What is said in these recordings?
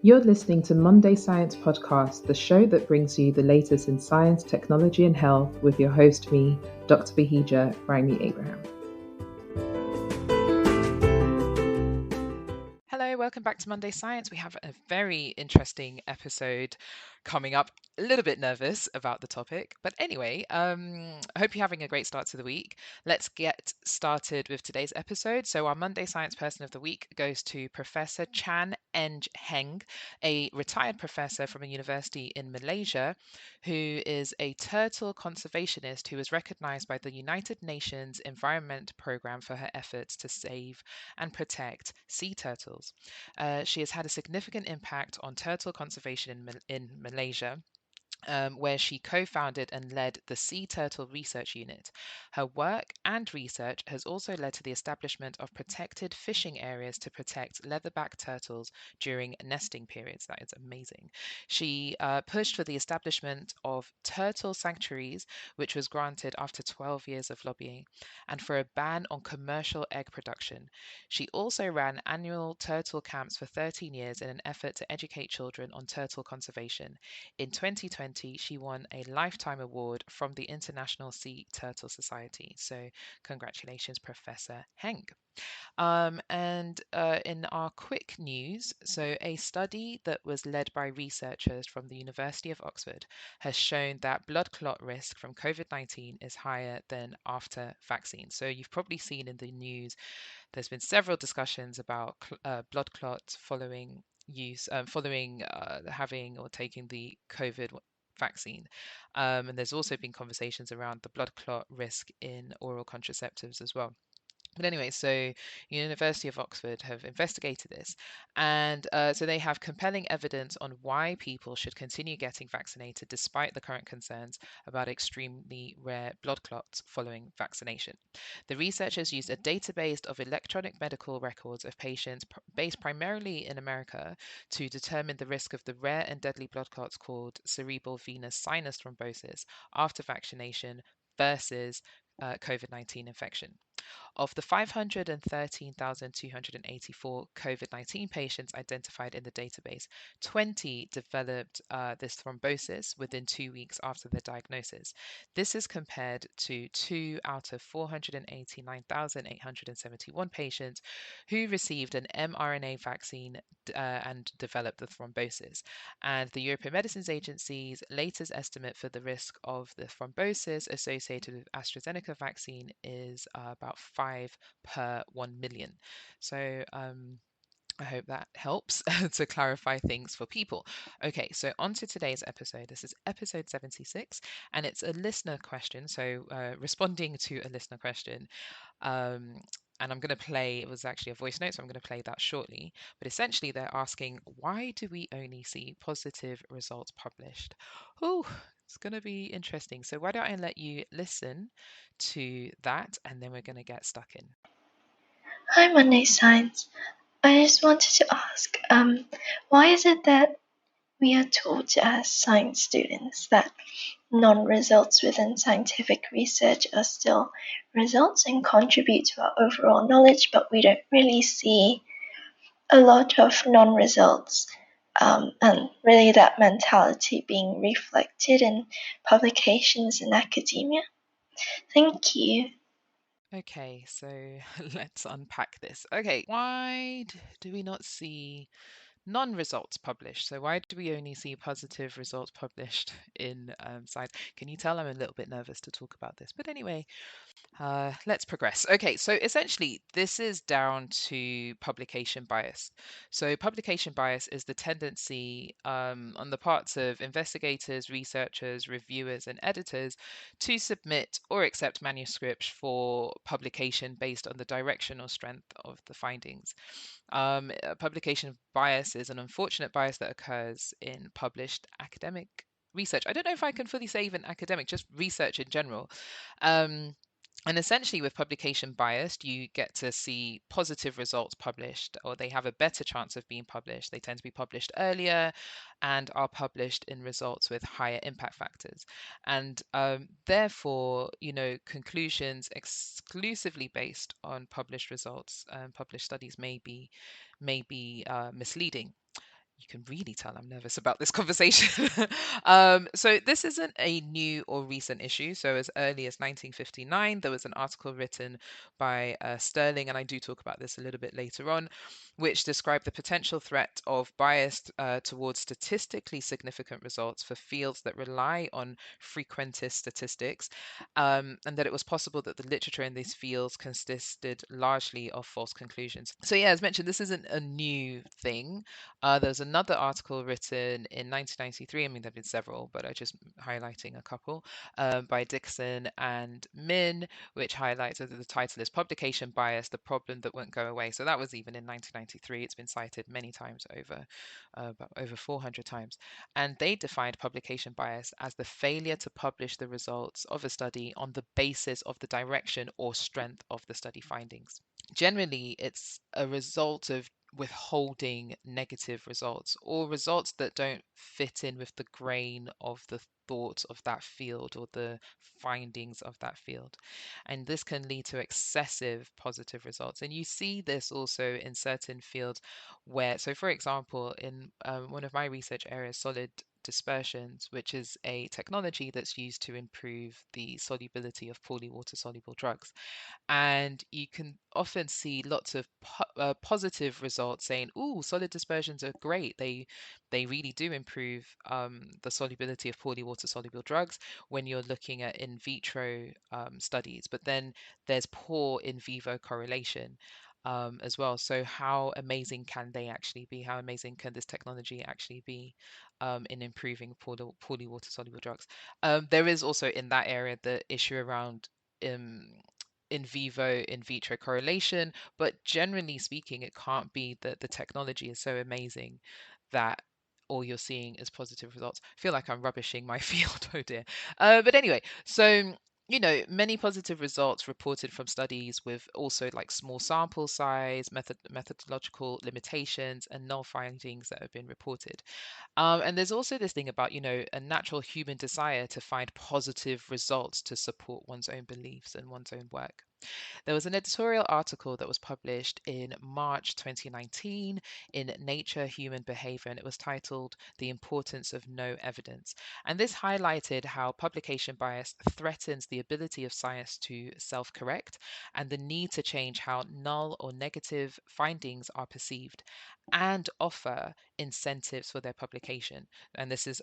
You're listening to Monday Science Podcast, the show that brings you the latest in science, technology, and health with your host, me, Dr. Bahijja Raimi Abraham. Hello, welcome back to Monday Science. We have a very interesting episode coming up. A little bit nervous about the topic, but anyway, I hope you're having a great start to the week. Let's get started with today's episode. So our Monday Science Person of the Week goes to Professor Chan Eng Heng, a retired professor from a university in Malaysia, who is a turtle conservationist who was recognized by the United Nations Environment Programme for her efforts to save and protect sea turtles. She has had a significant impact on turtle conservation in Malaysia. Where she co-founded and led the Sea Turtle Research Unit. Her work and research has also led to the establishment of protected fishing areas to protect leatherback turtles during nesting periods. That is amazing. She pushed for the establishment of turtle sanctuaries, which was granted after 12 years of lobbying, and for a ban on commercial egg production. She also ran annual turtle camps for 13 years in an effort to educate children on turtle conservation. In 2020, she won a Lifetime Award from the International Sea Turtle Society. So, congratulations, Professor Heng. In our quick news, so a study that was led by researchers from the University of Oxford has shown that blood clot risk from COVID-19 is higher than after vaccine. So, you've probably seen in the news, there's been several discussions about blood clots following having or taking the COVID vaccine. And there's also been conversations around the blood clot risk in oral contraceptives as well. But anyway, so University of Oxford have investigated this, and so they have compelling evidence on why people should continue getting vaccinated despite the current concerns about extremely rare blood clots following vaccination. The researchers used a database of electronic medical records of patients based primarily in America to determine the risk of the rare and deadly blood clots called cerebral venous sinus thrombosis after vaccination versus COVID-19 infection. Of the 513,284 COVID 19 patients identified in the database, 20 developed this thrombosis within 2 weeks after their diagnosis. This is compared to 2 out of 489,871 patients who received an mRNA vaccine and developed the thrombosis. And the European Medicines Agency's latest estimate for the risk of the thrombosis associated with AstraZeneca vaccine is about 5 per 1 million. So I hope that helps to clarify things for people. Okay, so on to today's episode. This is episode 76, and it's a listener question. So, responding to a listener question. Um, and I'm going to play, it was actually a voice note, so I'm going to play that shortly. But essentially, they're asking, why do we only see positive results published? Oh, it's going to be interesting. So, why don't I let you listen to that, and then we're going to get stuck in. Hi, Monday Science. I just wanted to ask, why is it that we are taught as science students that non-results within scientific research are still results and contribute to our overall knowledge, but we don't really see a lot of non-results and really that mentality being reflected in publications in academia? Thank you. Okay, so let's unpack this. Okay, why do we not see non-results published? So why do we only see positive results published in science? Can you tell I'm a little bit nervous to talk about this? But anyway, let's progress. Okay, so essentially, this is down to publication bias. So, publication bias is the tendency on the parts of investigators, researchers, reviewers, and editors to submit or accept manuscripts for publication based on the direction or strength of the findings. Publication bias is an unfortunate bias that occurs in published academic research. I don't know if I can fully say even academic, just research in general. Um, and essentially, with publication bias, you get to see positive results published, or they have a better chance of being published. They tend to be published earlier and are published in results with higher impact factors. And therefore, conclusions exclusively based on published results, published studies may be misleading. You can really tell I'm nervous about this conversation. So this isn't a new or recent issue. So as early as 1959, there was an article written by Sterling, and I do talk about this a little bit later on, which described the potential threat of bias towards statistically significant results for fields that rely on frequentist statistics, and that it was possible that the literature in these fields consisted largely of false conclusions. So yeah, as mentioned, this isn't a new thing. There's another article written in 1993. I mean, there have been several, but I'm just highlighting a couple, by Dixon and Min, which highlights that the title is Publication Bias, the Problem That Won't Go Away. So that was even in 1993. It's been cited many times about over 400 times. And they defined publication bias as the failure to publish the results of a study on the basis of the direction or strength of the study findings. Generally, it's a result of withholding negative results or results that don't fit in with the grain of the thoughts of that field or the findings of that field. And this can lead to excessive positive results. And you see this also in certain fields where, so for example, in one of my research areas, solid dispersions, which is a technology that's used to improve the solubility of poorly water soluble drugs. And you can often see lots of positive results saying, "Ooh, solid dispersions are great. They really do improve the solubility of poorly water soluble drugs when you're looking at in vitro studies." But then there's poor in vivo correlation as well. So how amazing can they actually be? How amazing can this technology actually be in improving poorly water soluble drugs? There is also in that area the issue around um, in vivo, in vitro correlation, but generally speaking, it can't be that the technology is so amazing that all you're seeing is positive results. I feel like I'm rubbishing my field, oh dear. But anyway, so many positive results reported from studies with also like small sample size, methodological limitations, and null findings that have been reported. And there's also this thing about, a natural human desire to find positive results to support one's own beliefs and one's own work. There was an editorial article that was published in March 2019 in Nature Human Behavior, and it was titled The Importance of No Evidence. And this highlighted how publication bias threatens the ability of science to self correct and the need to change how null or negative findings are perceived and offer incentives for their publication. And this is,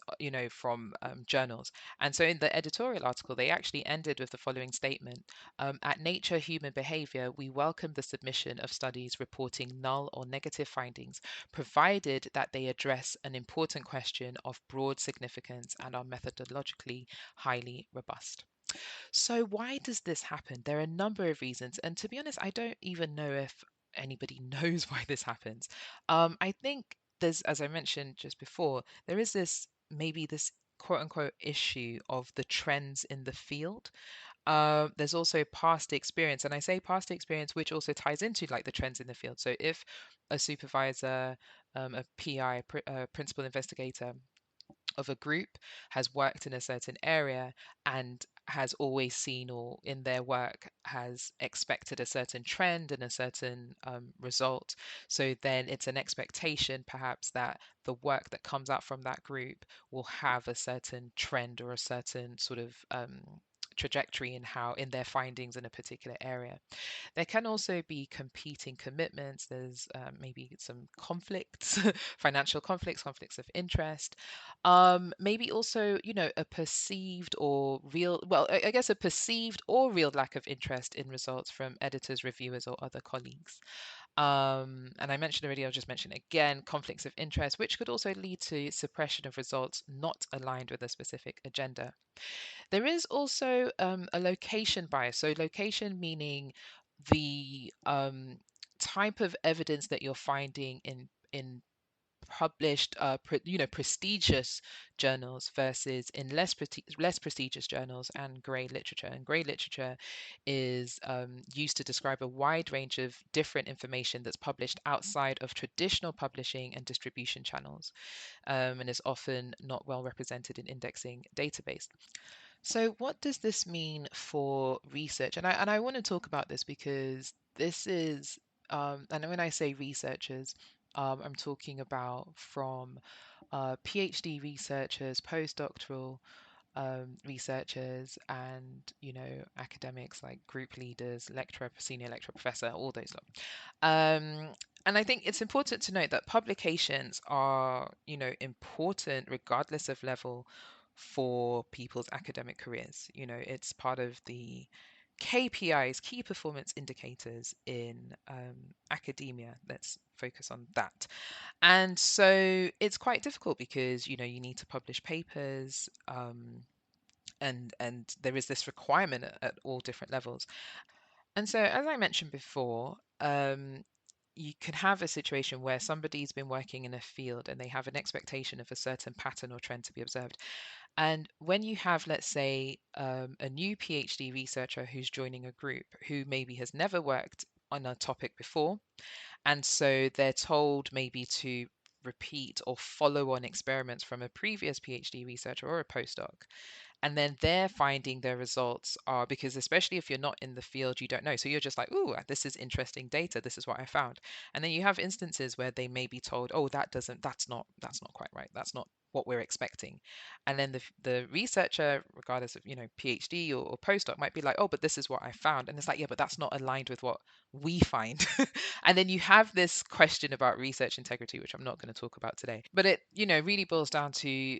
from journals. And so in the editorial article, they actually ended with the following statement. At Nature Human Behavior, we welcome the submission of studies reporting null or negative findings, provided that they address an important question of broad significance and are methodologically highly robust. So, why does this happen? There are a number of reasons, and to be honest, I don't even know if anybody knows why this happens. I think there's, as I mentioned just before, there is this quote unquote issue of the trends in the field. There's also past experience, and I say past experience, which also ties into like the trends in the field. So if a supervisor, a PI, principal investigator of a group has worked in a certain area and has always seen or in their work has expected a certain trend and a certain result. So then it's an expectation perhaps that the work that comes out from that group will have a certain trend or a certain sort of trajectory in their findings in a particular area. There can also be competing commitments. There's maybe some conflicts, financial conflicts, conflicts of interest. Maybe also, a perceived or real, well, I guess a perceived or real lack of interest in results from editors, reviewers, or other colleagues. And I mentioned already, I'll just mention again, conflicts of interest, which could also lead to suppression of results not aligned with a specific agenda. There is also a location bias. So, location meaning the type of evidence that you're finding in published, prestigious journals versus in less prestigious journals and grey literature. And grey literature is used to describe a wide range of different information that's published outside of traditional publishing and distribution channels, and is often not well represented in indexing database. So, what does this mean for research? And I want to talk about this because this is, and when I say researchers, I'm talking about from PhD researchers, postdoctoral researchers, and academics like group leaders, lecturer, senior lecturer, professor, all those lot. And I think it's important to note that publications are important regardless of level for people's academic careers. It's part of the KPIs, key performance indicators in academia. Let's focus on that. And so it's quite difficult because you need to publish papers, and there is this requirement at all different levels. And so, as I mentioned before, you can have a situation where somebody's been working in a field and they have an expectation of a certain pattern or trend to be observed. And when you have, let's say, a new PhD researcher who's joining a group who maybe has never worked on a topic before, and so they're told maybe to repeat or follow on experiments from a previous PhD researcher or a postdoc, and then they're finding their results are, because especially if you're not in the field, you don't know, so you're just like, "Ooh, this is interesting data, this is what I found." And then you have instances where they may be told, "Oh, that's not quite right, that's not what we're expecting." And then the researcher, regardless of PhD or postdoc, might be like, "Oh, but this is what I found." And it's like, "Yeah, but that's not aligned with what we find." And then you have this question about research integrity, which I'm not going to talk about today. But it, really boils down to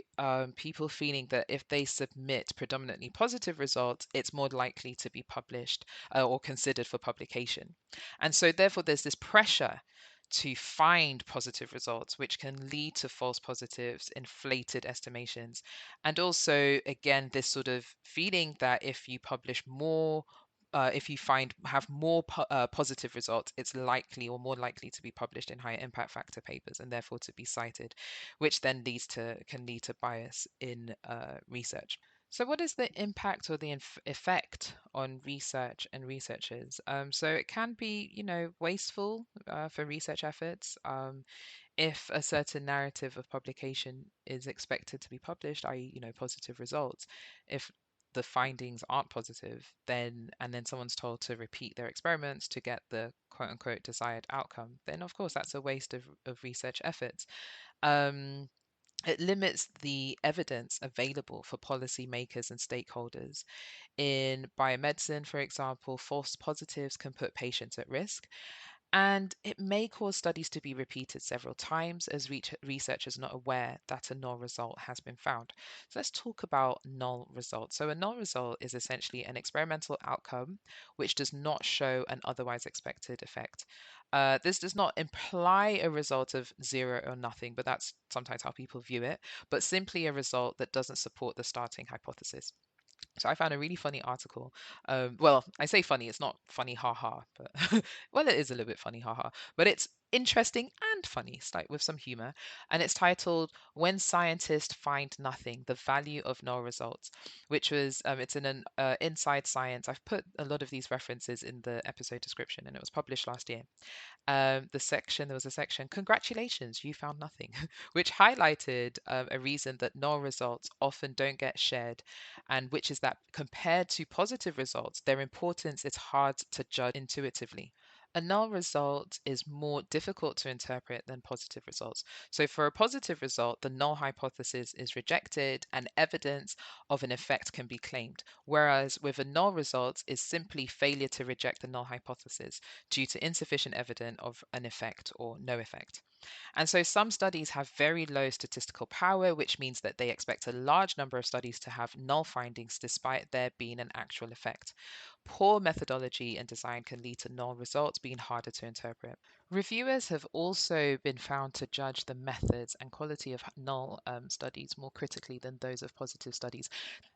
people feeling that if they submit predominantly positive results, it's more likely to be published or considered for publication. And so, therefore, there's this pressure to find positive results, which can lead to false positives, inflated estimations, and also, again, this sort of feeling that if you publish more, if you have more positive results, it's likely or more likely to be published in higher impact factor papers and therefore to be cited, which then can lead to bias in research. So, what is the impact or the effect on research and researchers? So, it can be, wasteful for research efforts. If a certain narrative of publication is expected to be published, i.e., positive results, if the findings aren't positive, then someone's told to repeat their experiments to get the quote unquote desired outcome, then of course that's a waste of research efforts. Um, it limits the evidence available for policymakers and stakeholders. In biomedicine, for example, false positives can put patients at risk, and it may cause studies to be repeated several times as researchers are not aware that a null result has been found. So let's talk about null results. So a null result is essentially an experimental outcome which does not show an otherwise expected effect. This does not imply a result of zero or nothing, but that's sometimes how people view it, but simply a result that doesn't support the starting hypothesis. So I found a really funny article. Well, I say funny, it's not funny, haha, but well, it is a little bit funny, haha, but it's interesting and funny, it's like with some humor. And it's titled "When Scientists Find Nothing: The Value of Null Results," which was it's in an Inside Science. I've put a lot of these references in the episode description, and it was published last year. There was a section, "Congratulations, you found nothing," which highlighted a reason that null results often don't get shared, and which is that compared to positive results, their importance is hard to judge intuitively. A null result is more difficult to interpret than positive results. So, for a positive result, the null hypothesis is rejected and evidence of an effect can be claimed. Whereas with a null result is simply failure to reject the null hypothesis due to insufficient evidence of an effect or no effect. And so some studies have very low statistical power, which means that they expect a large number of studies to have null findings despite there being an actual effect. Poor methodology and design can lead to null results being harder to interpret. Reviewers have also been found to judge the methods and quality of null studies more critically than those of positive studies.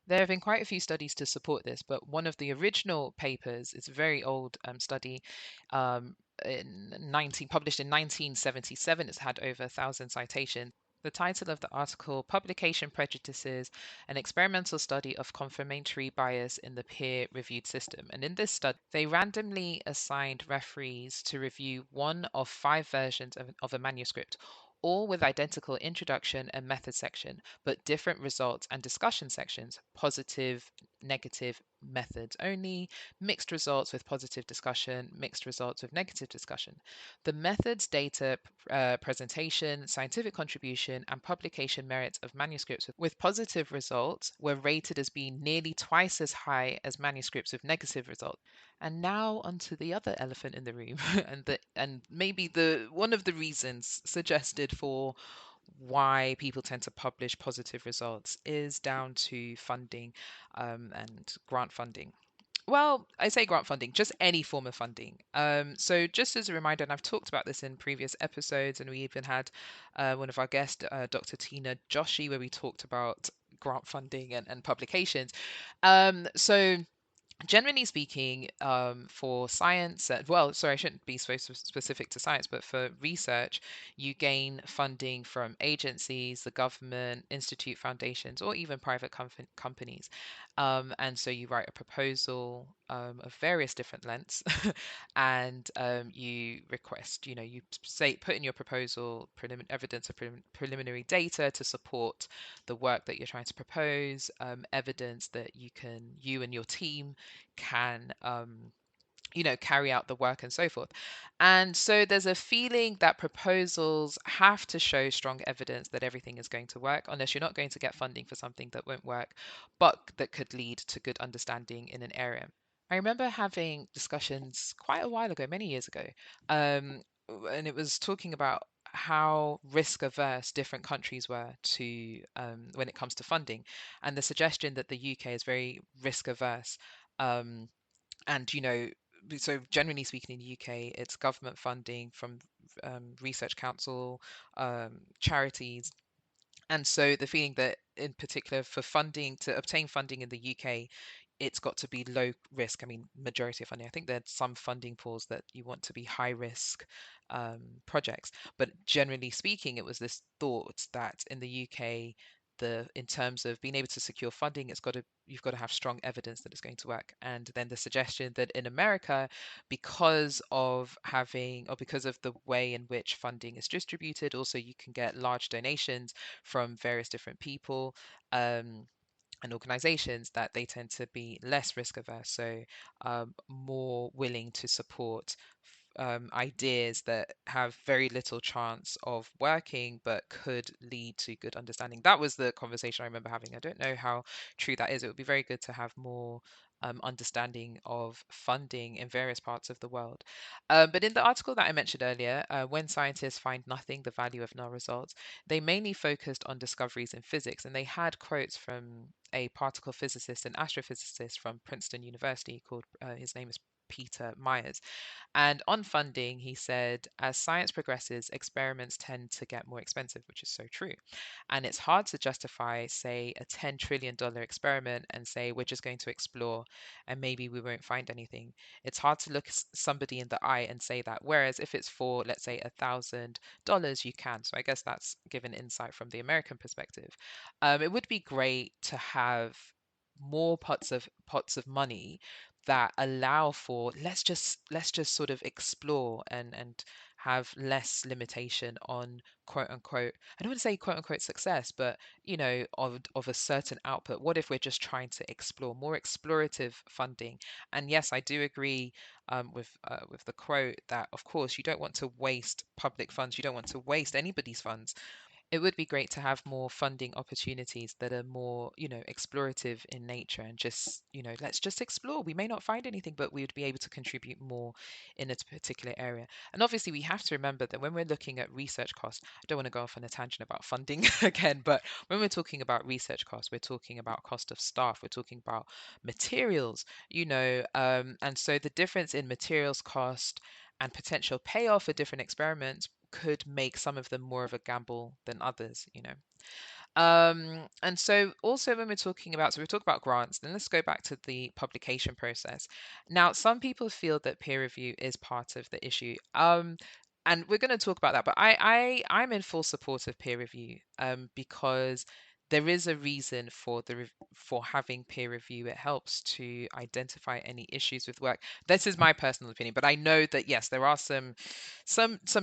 There have been quite a few studies to support this, but one of the original papers is a very old study um, published in 1977. It's had over 1,000 citations. The title of the article, "Publication Prejudices, an Experimental Study of Confirmatory Bias in the Peer-Reviewed System." And in this study, they randomly assigned referees to review one of 5 versions of a manuscript, all with identical introduction and method section, but different results and discussion sections, positive, negative methods only, mixed results with positive discussion, mixed results with negative discussion. The methods, data, presentation, scientific contribution, and publication merits of manuscripts with positive results were rated as being nearly twice as high as manuscripts with negative results. And now onto the other elephant in the room, and maybe the one of the reasons suggested for why people tend to publish positive results is down to funding and grant funding. Well, I say grant funding, just any form of funding. So just as a reminder, and I've talked about this in previous episodes, and we even had one of our guests, Dr. Tina Joshi, where we talked about grant funding and publications. So generally speaking, for science, well, sorry, I shouldn't be so specific to science, but for research, you gain funding from agencies, the government, institute foundations, or even private companies. And so you write a proposal of various different lengths, and you request, you say, put in your proposal evidence of preliminary data to support the work that you're trying to propose, evidence that you and your team can carry out the work and so forth. And so there's a feeling that proposals have to show strong evidence that everything is going to work, unless you're not going to get funding for something that won't work, but that could lead to good understanding in an area. I remember having discussions quite a while ago, many years ago, and it was talking about how risk averse different countries were to when it comes to funding, and the suggestion that the UK is very risk averse. Um, and so generally speaking in the UK, it's government funding from research council, charities, and so the feeling that in particular for funding to obtain funding in the UK, it's got to be low risk. I mean, majority of funding. I think there's some funding pools that you want to be high risk projects, but generally speaking, it was this thought that in the UK, in terms of being able to secure funding, you've got to have strong evidence that it's going to work. And then the suggestion that in America, because of the way in which funding is distributed, also you can get large donations from various different people. And organizations, that they tend to be less risk averse, so more willing to support ideas that have very little chance of working but could lead to good understanding. That was the conversation I remember having. I don't know how true that is. It would be very good to have more understanding of funding in various parts of the world. But in the article that I mentioned earlier, when scientists find nothing, the value of null results, they mainly focused on discoveries in physics, and they had quotes from a particle physicist and astrophysicist from Princeton University called, his name is Peter Myers. And on funding, he said, as science progresses, experiments tend to get more expensive, which is so true. And it's hard to justify, say, a $10 trillion experiment and say, we're just going to explore and maybe we won't find anything. It's hard to look somebody in the eye and say that. Whereas if it's for, let's say, $1,000, you can. So I guess that's given insight from the American perspective. It would be great to have more pots of money that allow for, let's just sort of explore and have less limitation on quote unquote, I don't want to say quote unquote success, but of a certain output. What if we're just trying to explore more explorative funding? And yes, I do agree with the quote that of course you don't want to waste public funds, you don't want to waste anybody's funds. It would be great to have more funding opportunities that are more, explorative in nature, and just, let's just explore. We may not find anything, but we would be able to contribute more in a particular area. And obviously, we have to remember that when we're looking at research costs, I don't want to go off on a tangent about funding again, but when we're talking about research costs, we're talking about cost of staff, we're talking about materials, and so the difference in materials cost and potential payoff for different experiments could make some of them more of a gamble than others. And so also when we're talking about, so we talk about grants, then let's go back to the publication process. Now, some people feel that peer review is part of the issue. And we're going to talk about that, but I'm in full support of peer review, because there is a reason for having peer review. It helps to identify any issues with work. This is my personal opinion, but I know that yes, there are some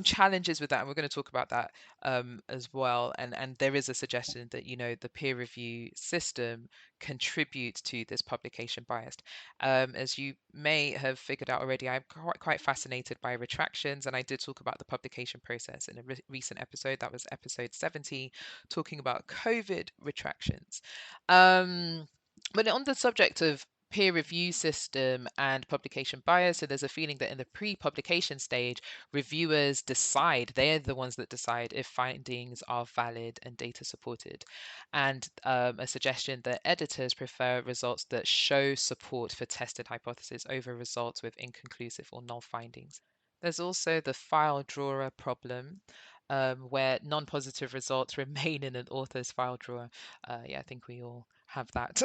challenges with that, and we're going to talk about that as well. And there is a suggestion that, the peer review system contributes to this publication bias. As you may have figured out already, I'm quite fascinated by retractions, and I did talk about the publication process in a recent episode. That was episode 70, talking about COVID retractions. But on the subject of peer review system and publication bias, so there's a feeling that in the pre-publication stage, reviewers decide, they're the ones that decide if findings are valid and data supported. And a suggestion that editors prefer results that show support for tested hypotheses over results with inconclusive or null findings. There's also the file drawer problem, where non-positive results remain in an author's file drawer. Yeah, I think we all have that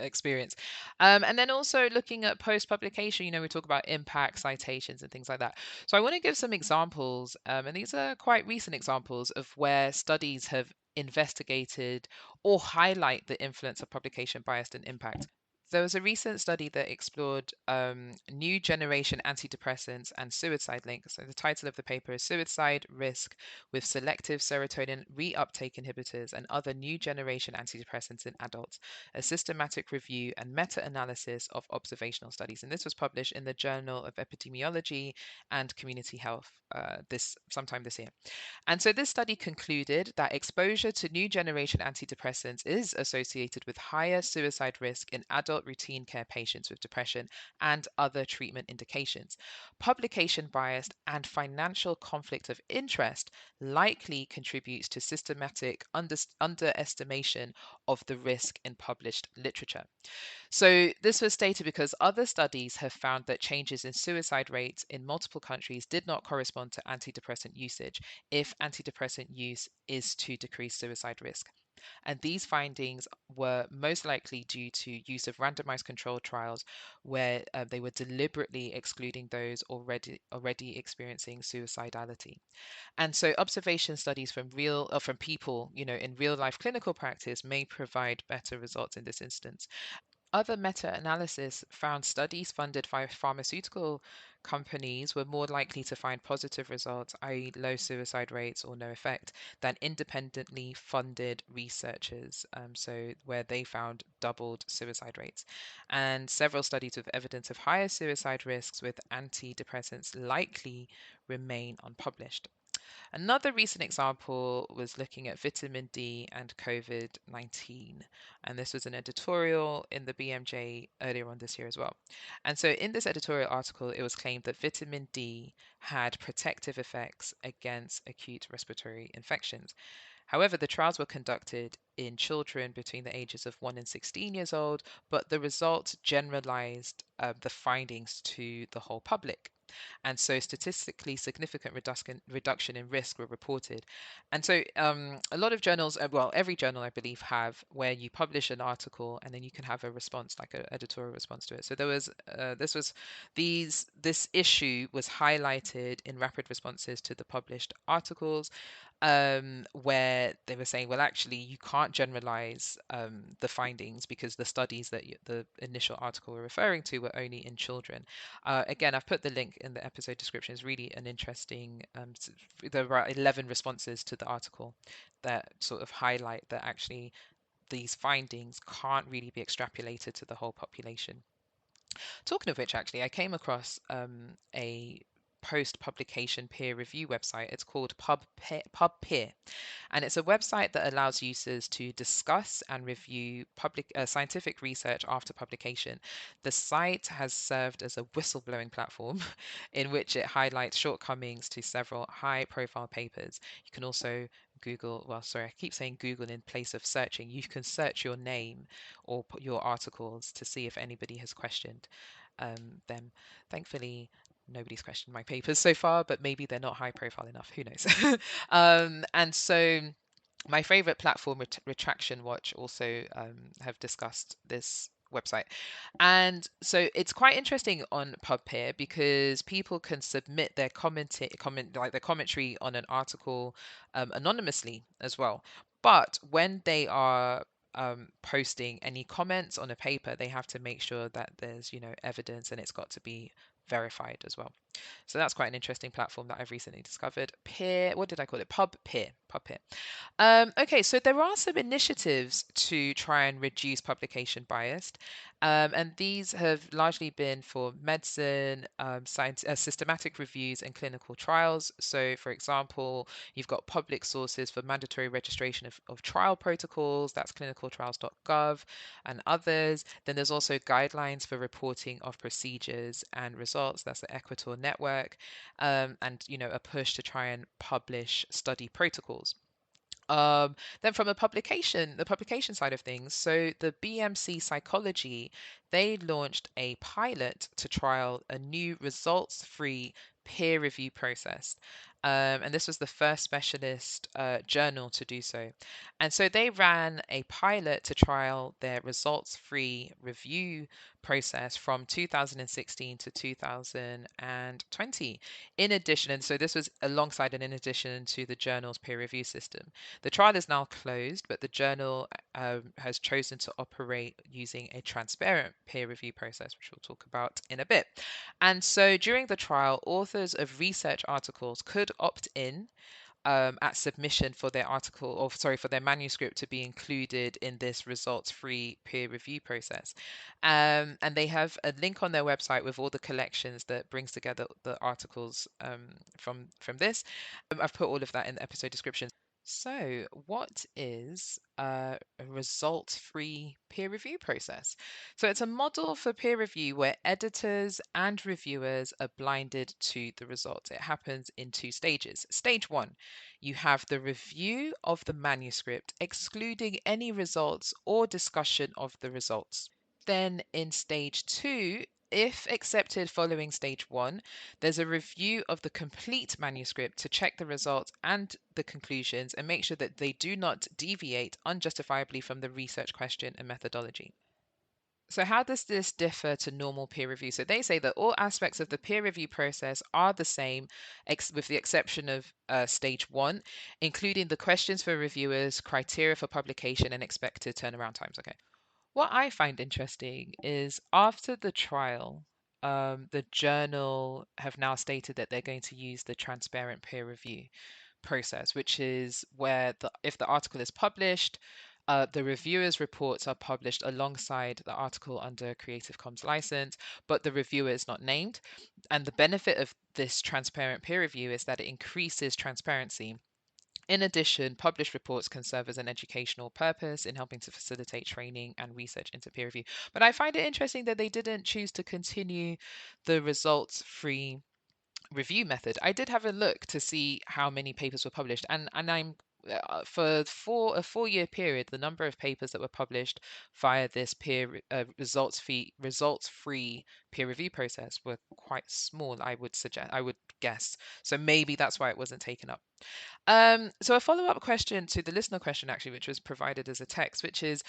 experience. And then also looking at post-publication, we talk about impact, citations, and things like that. So I want to give some examples, and these are quite recent examples of where studies have investigated or highlight the influence of publication bias and impact. There was a recent study that explored new generation antidepressants and suicide links. So the title of the paper is Suicide Risk with Selective Serotonin Reuptake Inhibitors and Other New Generation Antidepressants in Adults, a systematic review and meta-analysis of observational studies. And this was published in the Journal of Epidemiology and Community Health sometime this year. And so this study concluded that exposure to new generation antidepressants is associated with higher suicide risk in adult routine care patients with depression and other treatment indications. Publication bias and financial conflict of interest likely contributes to systematic underestimation of the risk in published literature. So, this was stated because other studies have found that changes in suicide rates in multiple countries did not correspond to antidepressant usage if antidepressant use is to decrease suicide risk. And these findings were most likely due to use of randomized controlled trials where they were deliberately excluding those already experiencing suicidality. And so observation studies from people, in real life clinical practice may provide better results in this instance. Other meta-analysis found studies funded by pharmaceutical companies were more likely to find positive results, i.e., low suicide rates or no effect, than independently funded researchers, so where they found doubled suicide rates. And several studies with evidence of higher suicide risks with antidepressants likely remain unpublished. Another recent example was looking at vitamin D and COVID-19. And this was an editorial in the BMJ earlier on this year as well. And so in this editorial article, it was claimed that vitamin D had protective effects against acute respiratory infections. However, the trials were conducted in children between the ages of 1 and 16 years old, but the results generalized the findings to the whole public. And so statistically significant reduction in risk were reported. And so a lot of journals, well, every journal I believe have where you publish an article and then you can have a response, like an editorial response to it. So there was this issue was highlighted in rapid responses to the published articles, where they were saying, well, actually, you can't generalize the findings because the studies that the initial article were referring to were only in children. Again, I've put the link in the episode description. It's really an interesting, there are 11 responses to the article that sort of highlight that actually these findings can't really be extrapolated to the whole population. Talking of which, actually, I came across a post-publication peer review website. It's called PubPeer, and it's a website that allows users to discuss and review scientific research after publication. The site has served as a whistleblowing platform in which it highlights shortcomings to several high-profile papers. You can also Google, well, sorry, I keep saying Google in place of searching. You can search your name or put your articles to see if anybody has questioned them. Thankfully, nobody's questioned my papers so far, but maybe they're not high profile enough. Who knows? And so my favorite platform, Retraction Watch, also have discussed this website. And so it's quite interesting on PubPeer because people can submit their their commentary on an article anonymously as well. But when they are posting any comments on a paper, they have to make sure that there's, evidence and it's got to be verified as well. So that's quite an interesting platform that I've recently discovered. Peer, what did I call it? PubPeer. PubPeer. Okay, so there are some initiatives to try and reduce publication bias, and these have largely been for medicine, science, systematic reviews, and clinical trials. So, for example, you've got public sources for mandatory registration of trial protocols, that's clinicaltrials.gov and others. Then there's also guidelines for reporting of procedures and results, that's the Equator Network, and a push to try and publish study protocols. Then from the publication side of things, so the BMC Psychology, they launched a pilot to trial a new results-free peer review process. And this was the first specialist journal to do so. And so they ran a pilot to trial their results-free review process from 2016 to 2020. In addition, and so this was alongside and in addition to the journal's peer review system. The trial is now closed, but the journal has chosen to operate using a transparent peer review process, which we'll talk about in a bit. And so during the trial, authors of research articles could opt in at submission for their article, or sorry, for their manuscript to be included in this results-free peer review process. And they have a link on their website with all the collections that brings together the articles from this. I've put all of that in the episode description. So, what is a results-free peer review process? So, it's a model for peer review where editors and reviewers are blinded to the results. It happens in two stages. Stage one, you have the review of the manuscript, excluding any results or discussion of the results. Then in stage two, if accepted following stage one, there's a review of the complete manuscript to check the results and the conclusions and make sure that they do not deviate unjustifiably from the research question and methodology. So how does this differ to normal peer review? So they say that all aspects of the peer review process are the same, with the exception of stage one, including the questions for reviewers, criteria for publication, and expected turnaround times. Okay. What I find interesting is after the trial, the journal have now stated that they're going to use the transparent peer review process, which is where if the article is published, the reviewer's reports are published alongside the article under Creative Commons license, but the reviewer is not named. And the benefit of this transparent peer review is that it increases transparency. In addition, published reports can serve as an educational purpose in helping to facilitate training and research into peer review. But I find it interesting that they didn't choose to continue the results-free review method. I did have a look to see how many papers were published, and I'm for a 4-year period, the number of papers that were published via this results-free peer review process were quite small. I would guess. So maybe that's why it wasn't taken up. So a follow-up question to the listener question, actually, which was provided as a text, which is,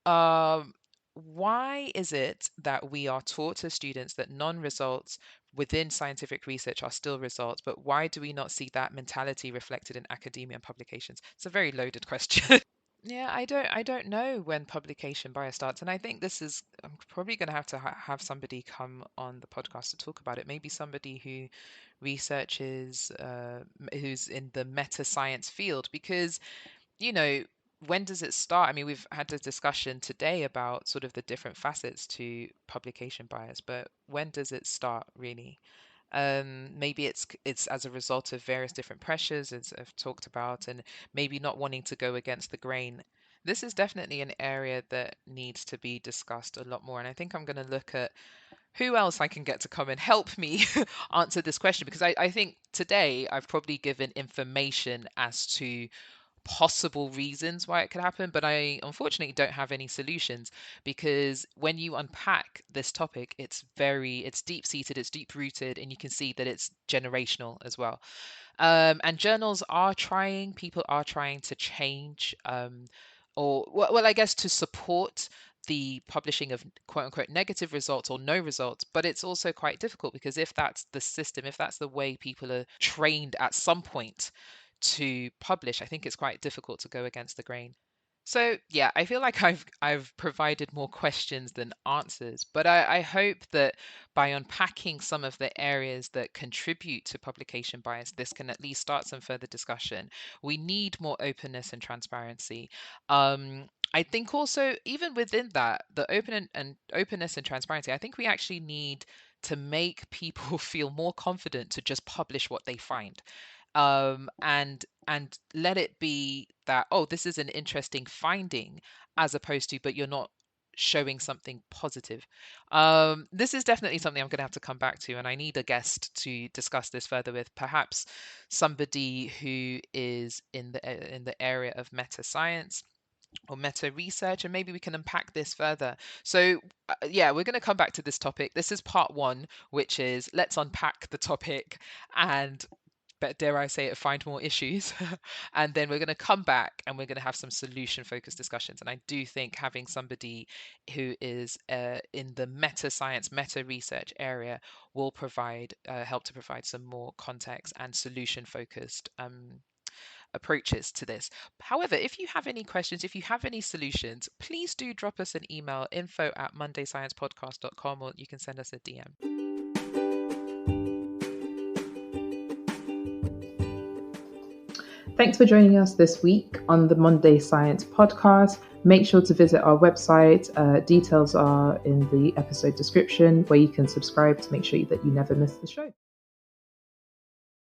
why is it that we are taught as students that non-results within scientific research are still results, but why do we not see that mentality reflected in academia and publications? It's a very loaded question. Yeah, I don't know when publication bias starts, and I think this is I'm probably going to have to have somebody come on the podcast to talk about it. Maybe somebody who researches, who's in the meta science field, because you know, when does it start? I mean, we've had a discussion today about sort of the different facets to publication bias, but when does it start really? Maybe it's as a result of various different pressures, as I've talked about, and maybe not wanting to go against the grain. This is definitely an area that needs to be discussed a lot more. And I think I'm going to look at who else I can get to come and help me answer this question, because I think today I've probably given information as to possible reasons why it could happen, but I unfortunately don't have any solutions, because when you unpack this topic, it's deep seated, it's deep rooted, and you can see that it's generational as well. And people are trying to change, well, I guess to support the publishing of quote unquote negative results or no results, but it's also quite difficult because if that's the system, if that's the way people are trained at some point to publish, I think it's quite difficult to go against the grain. So yeah, I feel like I've provided more questions than answers, but I hope that by unpacking some of the areas that contribute to publication bias, this can at least start some further discussion. We need more openness and transparency. I think also even within that, the and openness and transparency, I think we actually need to make people feel more confident to just publish what they find, and let it be that, oh, this is an interesting finding, as opposed to, but you're not showing something positive. This is definitely something I'm going to have to come back to, and I need a guest to discuss this further with, perhaps somebody who is in the area of meta science or meta research, and maybe we can unpack this further. So yeah, we're going to come back to this topic. This is part one, which is let's unpack the topic and, but dare I say it, find more issues. And then we're going to come back and we're going to have some solution focused discussions. And I do think having somebody who is in the meta science, meta research area will provide help to provide some more context and solution focused approaches to this. However, if you have any questions, if you have any solutions, please do drop us an email, info@mondaysciencepodcast.com, or you can send us a DM. Thanks for joining us this week on the Monday Science podcast. Make sure to visit our website. Details are in the episode description, where you can subscribe to make sure that you never miss the show.